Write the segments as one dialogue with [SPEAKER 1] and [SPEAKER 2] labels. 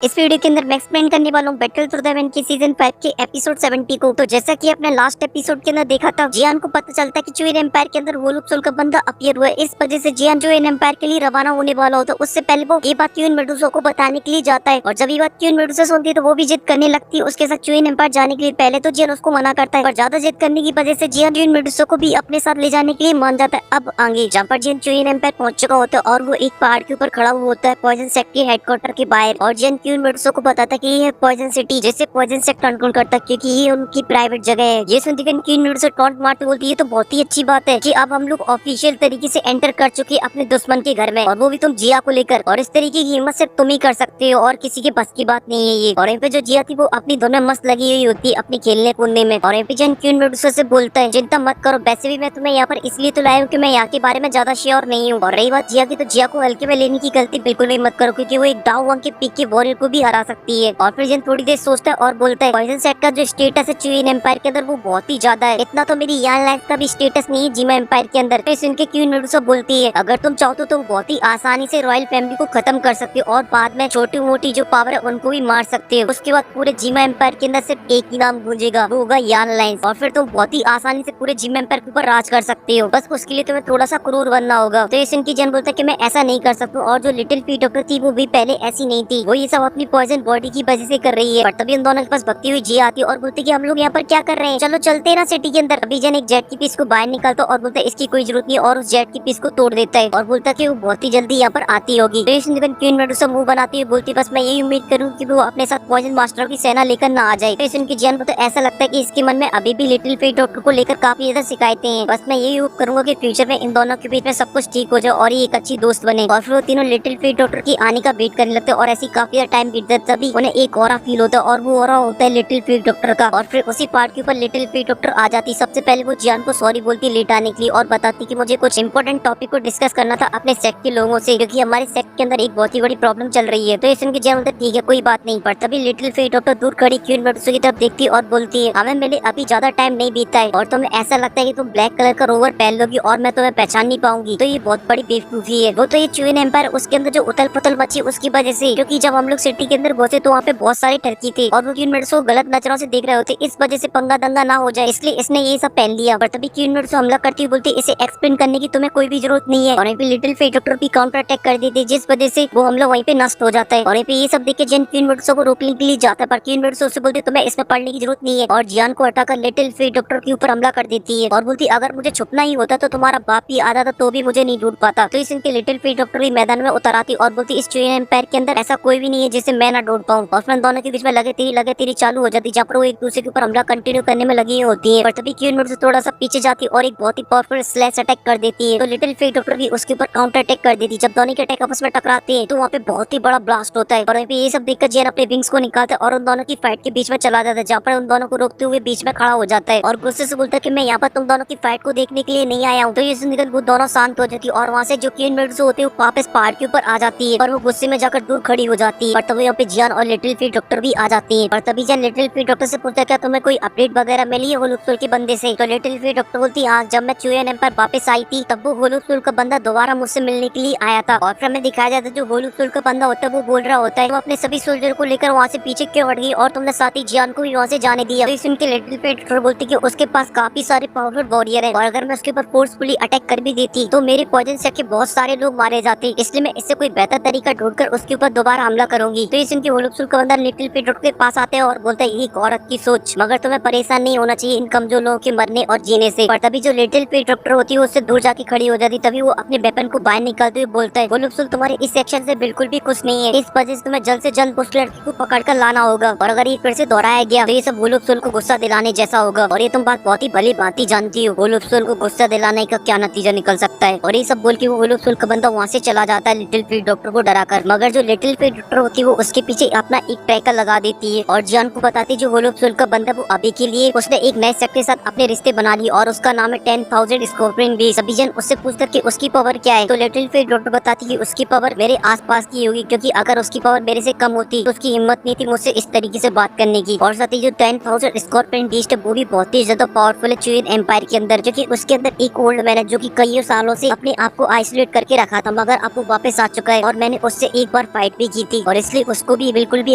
[SPEAKER 1] इस वीडियो के अंदर मैं एक्सप्लेन करने वाला हूँ बैटल थ्रू द हेवन की सीजन 5 के एपिसोड 70 को। तो जैसा कि आपने लास्ट एपिसोड के अंदर देखा था, जियान को पता चलता है कि चुइन एम्पायर के अंदर वोलुप सोल का बंदा अपीयर हुआ है। इस वजह से जियान चुइन एम्पायर के लिए रवाना होने वाला होता है। उससे पहले वो ये बात क्वीन मेडुसा को बताने के लिए जाता है, और जब ये बात क्वीन मेडुसा सुनती है तो वो भी जिद करने लगती है उसके साथ चुइन एम्पायर जाने के लिए। पहले तो जियान उसको मना करता है, और ज्यादा जिद करने की वजह से जियान चुइन मेडुसा को भी अपने साथ ले जाने के लिए मान जाता है। अब आगे जहाँ पर जियान चुइन एम्पायर पहुंच चुका होता है और वो एक पहाड़ के ऊपर खड़ा हुआ होता है पॉइजन सेक्ट के हेडक्वार्टर के बाहर, और जियान क्वीन मेडुसा को बताता कि ये पॉइजन सिटी जैसे पॉइजन सेक्ट कंट्रोल करता है, क्योंकि ये उनकी प्राइवेट जगह है। ये सुनती है क्वीन मेडुसा टॉन्ट मारते बोलती है तो बहुत ही अच्छी बात है कि अब हम लोग ऑफिशियल तरीके से एंटर कर चुके अपने दुश्मन के घर में, और वो भी तुम जिया को लेकर। और इस तरीके की हिम्मत सिर्फ तुम ही कर सकते हो और किसी के बस की बात नहीं है ये। और यहाँ पे जो जिया थी वो अपनी दोनों मस्त लगी हुई होती है अपने खेलने कूदने में, और यहाँ पे जन क्वीन मेडुसा से बोलता है चिंता मत करो, वैसे भी मैं तुम्हें यहाँ पर इसलिए तो लाया हूँ कि मैं यहाँ के बारे में ज्यादा श्योर नहीं हूँ। और रही बात जिया की, तो जिया को हल्के में लेने की गलती बिल्कुल भी मत करो, क्योंकि वो एक डाउ वंग के पीक के वॉरियर को भी हरा सकती है। और फिर जन थोड़ी देर सोचता है और बोलता है पॉइजन सेट का जो स्टेटस है चुइन एम्पायर के अंदर वो बहुत ही ज्यादा है, इतना तो मेरी यान लाइफ का भी स्टेटस नहीं है जिमा एम्पायर के अंदर। तो सुन के क्वीन मेडुसा बोलती है अगर तुम चाहो तो तुम बहुत ही आसानी से रॉयल फैमिली को खत्म कर सकते हो और बाद में छोटी मोटी जो पावर है उनको भी मार सकते हो। उसके बाद पूरे जिमा एम्पायर के अंदर सिर्फ एक ही नाम गूंजेगा, वो होगा यान लाइन्स, और फिर तुम बहुत ही आसानी से पूरे जिमा एम्पायर के ऊपर राज कर सकते हो। बस उसके लिए तुम्हें थोड़ा सा क्रूर बनना होगा। तो सुन की जन बोलता है कि मैं ऐसा नहीं कर सकता, और जो लिटिल फी डॉक्टर थी वो भी पहले ऐसी नहीं थी, वो ये सब अपनी पॉइजन बॉडी की वजह से कर रही है। पर तभी उन दोनों के पास भगती हुई जिया आती है और बोलती है कि हम लोग यहाँ पर क्या कर रहे हैं, चलो चलते हैं ना सिटी के अंदर। अभी जन एक जेट की पीस को बाहर निकालता और बोलता है इसकी कोई जरूरत नहीं, और उस जेट की पीस को तोड़ देता है और बोलता है कि वो बहुत ही जल्दी यहाँ पर आती होगी। तो क्वीन मेडुसा मुंह बनाती है बोलती बस मैं यही उम्मीद करूँ कि वो अपने साथ पॉइजन मास्टर की सेना लेकर ना आ जाए। तो उनकी जियान को तो ऐसा लगता है कि इसके मन में अभी भी लिटिल फी डॉक्टर को लेकर काफी ज्यादा शिकायतें हैं। बस मैं यही होप करूंगा कि फ्यूचर में इन दोनों के बीच में सब कुछ ठीक हो जाए और ये एक अच्छी दोस्त बने। और फिर वो तीनों लिटिल फी डॉक्टर की आने का वेट करने लगते हैं, और ऐसी काफी ज्यादा टाइम बीत जाता है तभी उन्हें एक और फील होता है, और वो और होता है लिटिल फी डॉक्टर का। और फिर उसी पार्ट के ऊपर लिटिल फी डॉक्टर आ जाती। सबसे पहले वो जियान को सॉरी बोलती लेट आने के लिए, और बताती कि मुझे कुछ इंपॉर्टेंट टॉपिक को डिस्कस करना था अपने सेक्ट के लोगों से, क्योंकि हमारे सेक्ट के अंदर एक बहुत ही बड़ी प्रॉब्लम चल रही है। तो ये सुन के जियान बोलता ठीक है कोई बात नहीं। पर तभी लिटिल फी डॉक्टर दूर खड़ी क्वीन मेडुसा की तरफ देखती और बोलती है हमें मिले अभी ज्यादा टाइम नहीं बीता है, और तुम्हें ऐसा लगता है कि तुम ब्लैक कलर का रोवर पहन लोगी और मैं तुम्हें पहचान नहीं पाऊंगी, तो ये बहुत बड़ी बेवकूफी है। वो तो ये चुइन एम्पायर उसके अंदर जो उथल पुथल मची उसकी वजह से, क्योंकि जब हम लोग सिटी के अंदर पहुंचे तो वहाँ पे बहुत सारे टर्की थे और वो क्वीन मेडुसा को गलत नजरों से देख रहे होते, इस वजह से पंगा दंगा ना हो जाए इसलिए इसने ये सब पहन लिया। पर तभी क्वीन मेडुसा हमला करती हुई बोलती इसे एक्सप्लेन करने की तुम्हें कोई भी जरूरत नहीं है, और यहाँ पे लिटिल फी डॉक्टर भी काउंटर अटैक कर देते जिस वजह से वो हमला वहीं पे नष्ट हो जाता है। और यहाँ पे ये सब देख के जिन क्वीन मेडुसा को रोकने के लिए जाता है, पर क्वीन मेडुसा उससे बोलती तुम्हें इसमें पढ़ने की जरूरत नहीं है, और जियान को हटाकर लिटिल फी डॉक्टर के ऊपर हमला कर देती है और बोलती अगर मुझे छुपना ही होता तो तुम्हारा बाप ही आता था तो भी मुझे नहीं ढूंढ पाता। तो इनके लिटिल फी डॉक्टर भी मैदान में उतर आती और बोलती इस चुइन एम्पायर के अंदर ऐसा कोई भी नहीं है जिसे मैं ना ढूंढ पाऊँ। और फिर दोनों के बीच में लगे तेरी चालू हो जाती, जहाँ पर वो एक दूसरे के ऊपर हमला कंटिन्यू करने में लगी होती है। पर तभी क्वीन मेडुसा थोड़ा सा पीछे जाती और एक बहुत ही पावरफुल स्लैश अटैक कर देती है। तो लिटिल फी डॉक्टर भी उसके ऊपर काउंटर अटैक कर देती। जब दोनों के अटैक आपस में टकराते हैं तो वहाँ पे बहुत ही बड़ा ब्लास्ट होता है, और ये सब देखकर जियान अपने विंग्स को निकालता है और उन दोनों की फाइट के बीच में चला जाता है, जहाँ पर उन दोनों को रोकते हुए बीच में खड़ा हो जाता है और गुस्से से बोलता है कि मैं यहाँ पर तुम दोनों की फाइट को देखने के लिए नहीं आया हूँ। तो ये सुनकर वो दोनों शांत हो जाती और वहाँ से जो क्वीन मेडुसा होती है वो वापस पहाड़ के ऊपर आ जाती है और वो गुस्से में जाकर दूर खड़ी हो जाती है। और तभी यहाँ पे जियान और लिटिल फी डॉक्टर भी आ जाती है। और तभी जियान लिटिल फी डॉक्टर से पूछता है क्या तुम्हें कोई अपडेट वगैरह मिली है वोलुप सोल के बंदे से। तो लिटिल फी डॉक्टर बोलती हाँ, जब मैं चुइन एम्पायर वापस आई थी तब वो वोलुप सोल का बंदा दोबारा मुझसे मिलने के लिए आया था, और फिर हमें दिखाया जाता है जो वोलुप सोल का बंदा होता है वो बोल रहा होता है वो अपने सभी सोल्जर को लेकर वहाँ से पीछे क्यों हट गई और तुमने साथ ही जियान को भी वहाँ से जाने दिया। तो सुन के लिटिल फी डॉक्टर बोलती कि उसके पास काफी सारे पावरफुल वॉरियर है, और अगर मैं उसके ऊपर फोर्सफुली अटैक कर भी देती तो मेरे पॉइजन सेक्ट के बहुत सारे लोग मारे जाते, इसलिए मैं इससे कोई बेहतर तरीका ढूंढकर उसके ऊपर दोबारा हमला करूंगी। तो सुन के वोलुप सोल का बंदा लिटिल फी डॉक्टर के पास आते हैं और बोलता है एक औरत की सोच, मगर तुम्हें परेशान नहीं होना चाहिए इन कमजोर लोगों के मरने और जीने से। पर तभी जो लिटिल फी डॉक्टर होती है उससे दूर जाके खड़ी हो जाती, तभी वो अपने वेपन को बाहर निकालते हुए बोलता है वोलुप सोल तुम्हारे इस एक्शन से बिल्कुल भी खुश नहीं है, इस वजह से तुम्हें जल्द से जल्द उस लड़की को पकड़ कर लाना होगा, और अगर ये फिर से दोहराया गया तो ये सब वोलुप सोल को गुस्सा दिलाने जैसा होगा। और ये तुम बात बहुत ही भली भांति जानती हो वोलुप सोल को गुस्सा दिलाने का क्या नतीजा निकल सकता है। और ये सब बोल के वो वोलुप सोल का बंदा वहाँ से चला जाता है लिटिल फी डॉक्टर को डराकर, मगर जो लिटिल फी डॉक्टर होती है वो उसके पीछे अपना एक ट्रैकर लगा देती है और जियान को बताती जो वोलुप सोल का बंदा वो अभी के लिए उसने एक नए सेक्ट के साथ अपने रिश्ते बना लिए और उसका नाम है 10,000 स्कॉर्पियन बेस। सभी जन उससे पूछकर कि उसकी पावर क्या है। तो लिटिल फी डॉक्टर बताती कि उसकी पावर मेरे आसपास की होगी, क्योंकि अगर उसकी पावर मेरे से कम होती तो उसकी हिम्मत नहीं थी मुझसे इस तरीके से बात करने की। और साथ ही जो 10,000 स्कॉर्पियन बीस्ट है वो भी बहुत ही ज्यादा पावरफुल है चुइन एम्पायर के अंदर, जो कि उसके अंदर एक ओल्ड मैन है जो कि कई सालों से अपने आप को आइसोलेट करके रखा था, मगर अब वो वापस आ चुका है और मैंने उससे एक बार फाइट भी की थी। और इसलिए इसलिए उसको भी बिल्कुल भी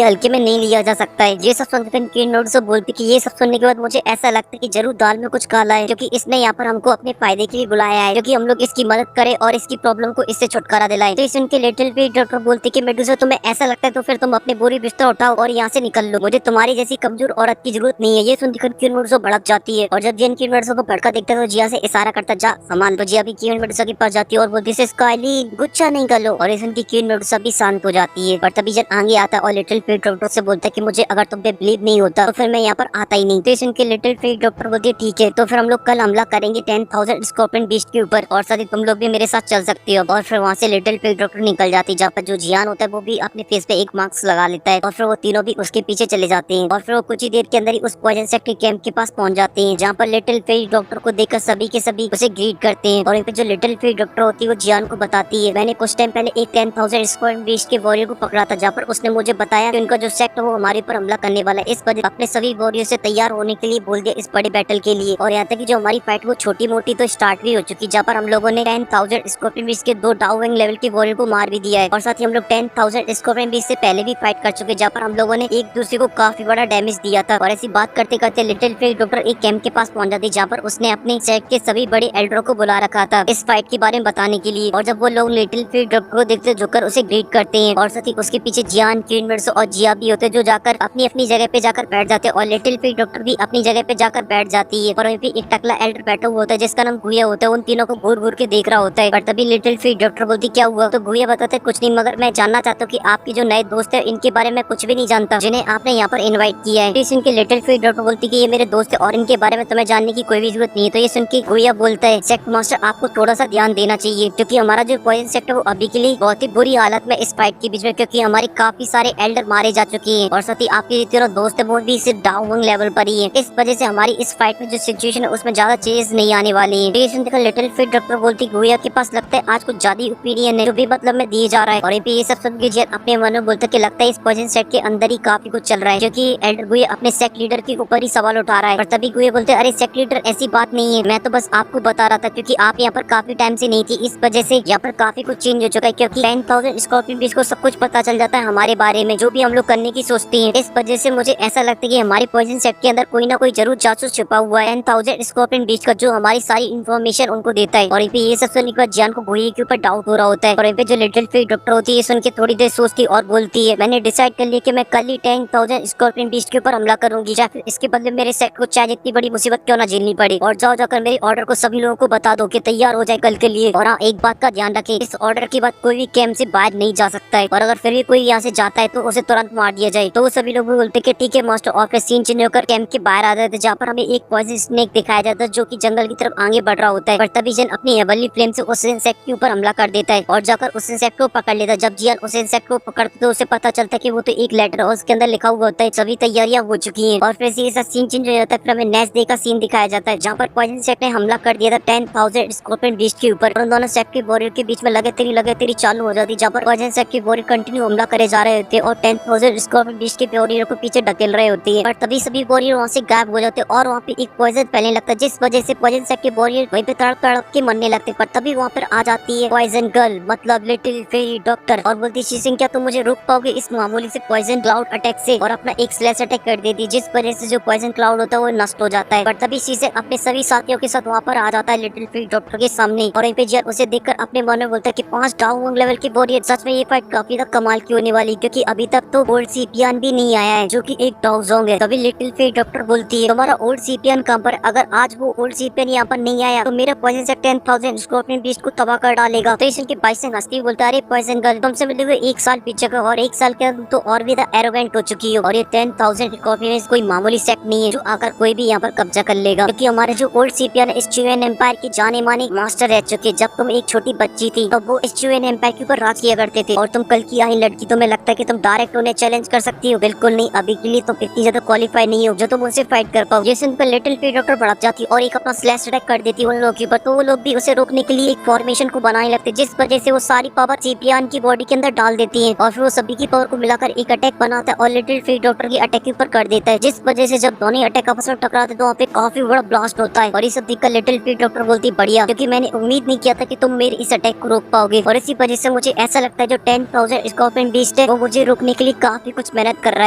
[SPEAKER 1] हल्के में नहीं लिया जा सकता है। ये सब सुनकर किरण नारुतो बोलती कि ये सब सुनने के बाद मुझे ऐसा लगता है कि जरूर दाल में कुछ काला है, क्योंकि इसने यहाँ पर हमको अपने फायदे के लिए बुलाया है, क्योंकि हम लोग इसकी मदद करें और इसकी प्रॉब्लम को इससे छुटकारा दिलाएं। तो इसे उनके लिटिल फीट डॉक्टर बोलती कि मेडुसा तुम्हें ऐसा लगता है तो फिर तुम अपने बोरी बिस्तर उठाओ और यहाँ से निकल लो, मुझे तुम्हारी जैसी कमजोर औरत की जरूरत नहीं है। ये सुनकर किरण नारुतो भड़क जाती है और जब जियान किरण नारुतो को भड़का देखता है तो जिया से इशारा करता जा सामान। तो जिया भी किरण मेडुसा के पास जाती है और बोलती है स्काइली गुस्सा नहीं कर लो, और इस उनकी किरण मेडुसा भी शांत हो जाती है। और तभी जब आगे आता है और लिटिल फीट डॉक्टर से बोलता है कि मुझे अगर तुम पे बिलीव नहीं होता तो फिर मैं यहाँ पर आता ही नहीं। तो इस उनके लिटिल फीट डॉक्टर बोलती है ठीक है, तो फिर हम लोग कल हमला करेंगे 10,000 स्कॉर्पियन बीस्ट के ऊपर, और साथ ही तुम लोग भी मेरे साथ चल सकती हो। और फिर वहाँ से लिटिल फीट डॉक्टर निकल जाती है, जहाँ पर जो जियान होता है वो भी अपने फेस पे एक मास्क लगा लेता है, और फिर वो तीनों भी उसके पीछे चले जाते हैं। और फिर वो कुछ ही देर के अंदर ही उस पॉइजन सेक्ट कैंप के पास पहुंच जाते हैं, जहाँ पर लिटिल फीट डॉक्टर को देखकर सभी के सभी उसे ग्रीट करते हैं। और यहाँ पे जो लिटिल फीट डॉक्टर होती है वो जियान को बताती है मैंने कुछ टाइम पहले एक 10,000 स्क्वायर बीस्ट के वॉरियर को पकड़ा था, जहाँ पर उसने मुझे बताया कि उनका जो सेक्ट वो हमारे पर हमला करने वाला है। इस वजह अपने सभी वॉरियर से तैयार होने के लिए बोल दिया इस बड़े बैटल के लिए। और यहाँ तक कि जो हमारी फाइट वो छोटी मोटी तो स्टार्ट भी हो चुकी, जहाँ पर हम लोगों ने 10,000 स्कॉर्पियन बीस्ट के 2 डाउविंग लेवल के वॉरियर को मार भी दिया है, और साथ ही हम लोग 10,000 स्कॉर्पियन बीस्ट से पहले भी फाइट कर चुके, जहाँ पर हम लोगों ने एक दूसरे को काफी बड़ा डैमेज दिया था। और ऐसी बात करते करते लिटिल फीट डॉक्टर एक कैंप के पास पहुंच जाती, जहाँ पर उसने अपने सेक्ट के सभी बड़े एल्डरों को बुला रखा था इस फाइट के बारे में बताने के लिए। और जब वो लोग लिटिल फीट डॉक्टर को देखते जोकर उसे ग्रीट करते हैं, और साथ ही उसके पीछे जियान किरण मेडुसा और जिया भी होते जो जाकर अपनी अपनी जगह पे जाकर बैठ जाते हैं, और लिटिल फीट डॉक्टर भी अपनी जगह पे जाकर बैठ जाती है। और वहीं पे एक टकला एल्डर बैठा हुआ होता है जिसका नाम गुया होता है, उन तीनों को घूर घूर के देख रहा होता है। पर तभी लिटिल फीट डॉक्टर बोलती क्या हुआ, तो गुया बताते है कुछ नहीं, मगर मैं जानना चाहता हूँ कि आपके जो नए दोस्त है इनके बारे में कुछ भी नहीं जानता जिन्हें आपने यहाँ पर इन्वाइट किया है। तो इनके लिटिल फीट डॉक्टर बोलती कि ये मेरे दोस्त है और इनके बारे में तुम्हें जानने की कोई भी जरूरत नहीं है। तो ये सुन के गुया बोलता है सेक्ट मास्टर आपको थोड़ा सा ध्यान देना चाहिए, क्योंकि हमारा जो पॉइजन सेक्ट है वो अभी के लिए बहुत ही बुरी हालत में इस फाइट के बीच में, क्योंकि हमारे काफी सारे एल्डर मारे जा चुके हैं, और साथ ही आपके तीनों दोस्त है वो भी सिर्फ डाउन लेवल पर ही है। इस वजह से हमारी इस फाइट में जो सिचुएशन है उसमें ज्यादा चेंज नहीं आने वाली है। लिटिल फीट डॉक्टर बोलती गुया के पास लगता है आज कुछ ज्यादा ओपिनियन है जो भी मतलब में दिए जा रहा है। और ये सब सुन के जियान अपने मन में बोलता है कि लगता है इस पॉइजन सेट के अंदर ही काफी कुछ चल रहा है, क्योंकि एल्डर गुया अपने सेक्ट लीडर के ऊपर ही सवाल उठा रहा है। और तभी गुया बोलते हैं अरे सेक्ट लीडर ऐसी बात नहीं है, मैं तो बस आपको बता रहा था क्योंकि आप यहाँ पर काफी टाइम से नहीं थी, इस वजह से यहाँ पर काफी कुछ चेंज हो चुका है, क्योंकि 10,000 स्कॉर्पियन बीस्ट को सब कुछ पता चल जाता है हमारे बारे में जो भी हम लोग करने की सोचते हैं। इस वजह से मुझे ऐसा लगता है कि हमारे पॉइजन सेट के अंदर कोई ना कोई जरूर जासूस छुपा हुआ है 10,000 स्कॉर्पियन बीस्ट का, जो हमारी सारी इन्फॉर्मेशन उनको देता है। और ये सब सुनने के बाद जियान को गुया के ऊपर डाउट हो रहा होता है। और जो लिटिल फीट डॉक्टर होती है सुन के थोड़ी देर सोचती और बोलती है मैंने डिसाइड कर लिया कि मैं कल ही 10,000 स्कॉर्पियन बीस्ट के ऊपर हमला करूंगी, या फिर इसके बदले मेरे सेट को चाहे जितनी बड़ी मुसीबत क्यों ना झेलनी पड़े। और जाओ जाकर मेरे ऑर्डर को सभी लोगों को बता दो कि तैयार हो जाए कल के लिए। और हाँ एक बात का ध्यान रखें, इस ऑर्डर के बाद कोई भी कैंप से बाहर नहीं जा सकता है, और अगर फिर भी कोई यहाँ से जाता है तो उसे तुरंत मार दिया जाए। तो सभी लोग बोलते कि ठीक है मास्टर। और फिर सीन चेंज होकर कैंप के बाहर आ जाते हैं, जहाँ पर हमें एक पॉइजन स्नेक दिखाया जाता है जो कि जंगल की तरफ आगे बढ़ रहा होता है। पर तभी जियान अपनी हेवनली फ्लेम से उस इंसेक्ट के ऊपर हमला कर देता है और जाकर उस इंसेक्ट को पकड़ लेता है। जब जियान उस इंसेक्ट को पकड़ता तो उसे पता चलता है कि वो तो एक लेटर और उसके अंदर लिखा हुआ होता है सभी तैयारियां हो चुकी हैं। और फिर इसी के साथ सीन चेंज हो जाता है, फिर हमें नेक्स्ट डे का सीन दिखाया जाता है, जहाँ पर पॉइजन इंसेक्ट ने हमला कर दिया था 10,000 स्कॉर्पियन बीस्ट के ऊपर। उन दोनों सेक्ट के वॉरियर के बीच में लगे तेरी चालू हो जाती, जहाँ पर पॉइजन इंसेक्ट के वॉरियर कंटिन्यू हमला करे जा रहे होते हैं और 10,000 स्कॉर्पियन बीस्ट के वॉरियर को पीछे ढकेल रहे होते हैं। और तभी सभी वॉरियर वहाँ से गायब हो जाते हैं और वहाँ पे एक पॉइजन फैलने लगता है, जिस वजह से पॉइजन सेक्ट के वॉरियर वहीं पे तड़प तड़प के मरने लगते। पर तभी वहाँ पर आ जाती है पॉइजन गर्ल मतलब लिटिल फीट डॉक्टर, और बोलती शीशिंग क्या तुम मुझे रोक पाओगे इस मामूली से पॉइजन क्लाउड अटैक से, और अपना एक स्लैश अटैक कर देती, जिस वजह से जो पॉइजन क्लाउड होता है वो नष्ट हो जाता है। पर तभी शीशिंग अपने सभी साथियों के साथ वहाँ पर आ जाता है लिटिल फीट डॉक्टर के सामने। और पे जियान उसे देखकर अपने मन में बोलता है कि 5 डाउन लेवल के वॉरियर, सच में ये फाइट काफी तक कमाल की होने वाली, क्योंकि अभी तक तो ओल्ड सीपियन भी नहीं आया है जो कि एक डाउजोंग है। तभी लिटिल फीट डॉक्टर बोलती है तुम्हारा ओल्ड सीपियन कहाँ पर, अगर आज वो ओल्ड सीपियन यहाँ पर नहीं आया तो मेरा पॉइजन से 10,000 स्कॉर्पियन बीस्ट को तबाह कर डालेगा। तो इसके बाइस से हंसती बोलता है अरे पॉइजन गर्ल तुमसे मिले हुए 1 साल पीछे का, और 1 साल के अंदर तो और भी एरोगेंट हो चुकी हो, और ये 10,000 स्कॉर्पियन कोई मामूली सेक्ट नहीं है जो आकर कोई भी यहाँ पर कब्जा कर लेगा, क्योंकि हमारे जो ओल्ड सीपियन इस चुएन एम्पायर की जाने माने मास्टर रह चुके। जब तुम एक छोटी बच्ची थी तब वो इस चुएन एम्पायर के ऊपर राज किया करते थे, और तुम कल की आई लड़की, तुम्हें लगता है कि तुम डायरेक्ट उन्हें चैलेंज कर सकती हो? बिल्कुल नहीं, अभी के लिए तुम इतनी ज्यादा क्वालिफाई नहीं हो जो तुम उनसे फाइट कर पाओ। ये सुनकर लिटिल फीट डॉक्टर भड़क जाती और एक अपना स्लैश अटैक कर देती उन लोगों के ऊपर, तो वो लोग भी उसे रोकने के लिए एक फॉर्मेशन को बनाने लगते, जिस वजह से वो सारी पावर सीपियन की बॉडी के अंदर डाल देती है, और फिर वो सभी की पावर को मिलाकर एक अटैक बनाता है और लिटिल फीट डॉक्टर की अटैक के ऊपर कर देता है, जिस वजह से जब दोनों अटैक आपस में टकराते तो वहाँ पे काफी बड़ा ब्लास्ट होता है। और ये सब देखकर लिटिल फीट डॉक्टर बोलती बढ़िया, क्योंकि मैंने उम्मीद नहीं किया था कि तुम मेरे इस अटैक को रोक पाओगे। और इसी वजह से मुझे ऐसा लगता है जो 10,000 स्कॉर्पियन बीस्ट साइंटिस्ट है वो मुझे रोकने के लिए काफी कुछ मेहनत कर रहा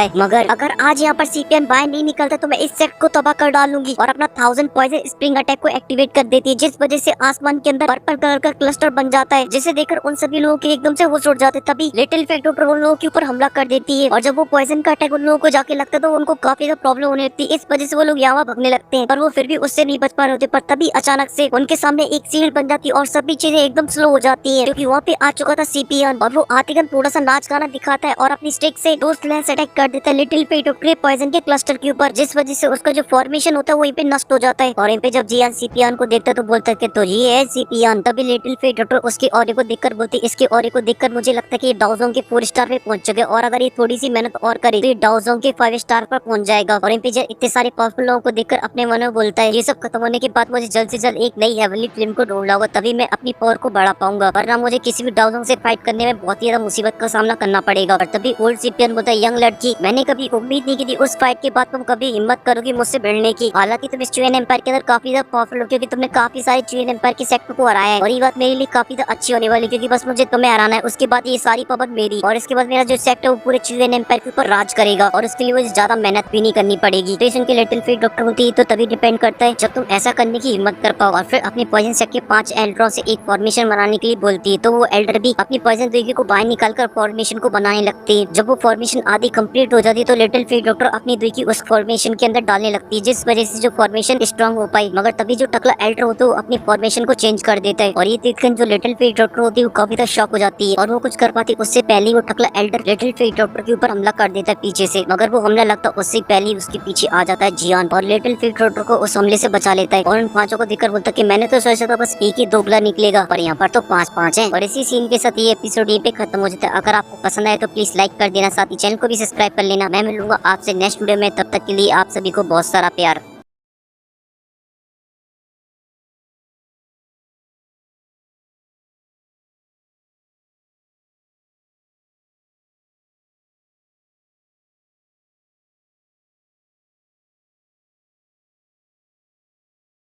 [SPEAKER 1] है, मगर अगर आज यहाँ पर सीपीएन बाहर नहीं निकलता तो मैं इस सेट को तबाह कर डालूंगी और अपना 1000 पॉइजन स्प्रिंग अटैक को एक्टिवेट कर देती है, जिस वजह से आसमान के अंदर पर्पल कलर का क्लस्टर बन जाता है, जिसे देखकर उन सभी लोगों के एकदम से होश उड़ जाते। तभी लिटिल फेट डॉक्टर उन लोगों के ऊपर हमला कर देती है और जब वो पॉइजन का अटैक उन लोगों को जाके लगता है तो उनको काफी ज्यादा प्रॉब्लम होने लगती है। इस वजह से वो लोग यहाँ भगने लगते हैं, पर वो फिर भी उससे नहीं बच पा रहे होते। पर तभी अचानक से उनके सामने एक सील्ड बन जाती है और सभी चीजें एकदम स्लो हो जाती है, क्योंकि वहाँ पे आ चुका था सीपीएन और वो आते ही थोड़ा सा नाच गाना दिखाता है और अपनी स्टिक से दो स्लैश अटैक कर देता है लिटिल फेट डॉक्टर पॉइजन के क्लस्टर के ऊपर, जिस वजह से उसका जो फॉर्मेशन होता है वहीं पे नष्ट हो जाता है। और यहीं पे जब जियान सीपीएन को देखता है तो बोलता है कि तो ये है सीपीएन। तभी लिटिल फेट डॉक्टर उसके ऑरे को देखकर बोलती है, इसके ऑरे को देखकर मुझे लगता है कि ये डाउजोंग के 4 स्टार पे पहुंच चुके और अगर ये थोड़ी सी मेहनत और करे तो ये डाउजोंग के 5 स्टार पर पहुंच जाएगा। और यहीं पे इतने सारे पावरफुल लोगों को देखकर अपने मन में बोलता है ये सब खत्म होने के बाद मुझे जल्द से जल्द एक नई हेवनली टीम को ढूंढना होगा, तभी मैं अपनी पावर को बढ़ा पाऊंगा, वरना मुझे किसी भी डाउजोंग से फाइट करने में बहुत ही ज्यादा मुसीबत का सामना करना पड़ेगा। और तभी ओल्ड सीपीएन बोलता है, यंग लड़की मैंने कभी उम्मीद नहीं की थी उस फाइट के बाद तुम कभी हिम्मत करोगी मुझसे भिड़ने की। हालांकि तुम इस चुएन एम्पायर के अंदर काफी ज्यादा पावरफुल हो क्योंकि तुमने काफी सारे चुएन एम्पायर के सेक्टर को हराया है और ये बात मेरे लिए काफी ज्यादा अच्छी होने वाली क्योंकि बस मुझे तुम्हें हराना है, उसके बाद ये सारी पावर मेरी और इसके बाद मेरा जो सेक्टर वो पूरे चुएन एम्पायर के ऊपर राज करेगा और उसके लिए मुझे ज्यादा मेहनत भी नहीं करनी पड़ेगी। तो इसके लिटिल फेट डॉक्टर होती है तो तभी डिपेंड करता है जब तुम ऐसा करने की हिम्मत कर पाओ। और फिर अपने पॉइजन सेट के 5 एल्डरों से एक फॉर्मेशन बनाने के लिए बोलती है, तो वो एल्डर भी अपनी पॉइजन दुर्गी को बाहर निकालकर फॉर्मेशन को बनाने लगती है। जब वो फॉर्मेशन आधी कंप्लीट हो जाती है तो लिटिल फेट डॉक्टर अपनी दुर्गी उस फॉर्मेशन के अंदर डालने लगती है, जिस वजह से जो फॉर्मेशन स्ट्रॉन्ग हो पाई। मगर तभी जो टकला एल्डर होता है वो अपनी फॉर्मेशन को चेंज कर देता है और ये देखकर जो लिटिल फेट डॉक्टर होती है वो काफी ज्यादा शॉक हो जाती है और वो कुछ कर पाती उससे पहले वो टकला एल्डर लिटिल फेट डॉक्टर के ऊपर हमला कर देता है पीछे से, मगर वो हमला लगता उससे पहले उसके पीछे आ जाता है जियान और लिटिल फेट डॉक्टर को उस हमले से बचा लेता है और उन 5 को देखकर बोलता है कि मैंने तो सोचा था बस एक ही दोगला निकलेगा पर यहाँ पर तो 5-5 है। और इसी सीन के साथ ये एपिसोड यहीं पे खत्म हो जाता है। अगर आपको पसंद आए तो प्लीज लाइक कर देना, साथ ही चैनल को भी सब्सक्राइब कर लेना। मैं मिलूंगा आपसे नेक्स्ट वीडियो में, तब तक के लिए आप सभी को बहुत सारा प्यार।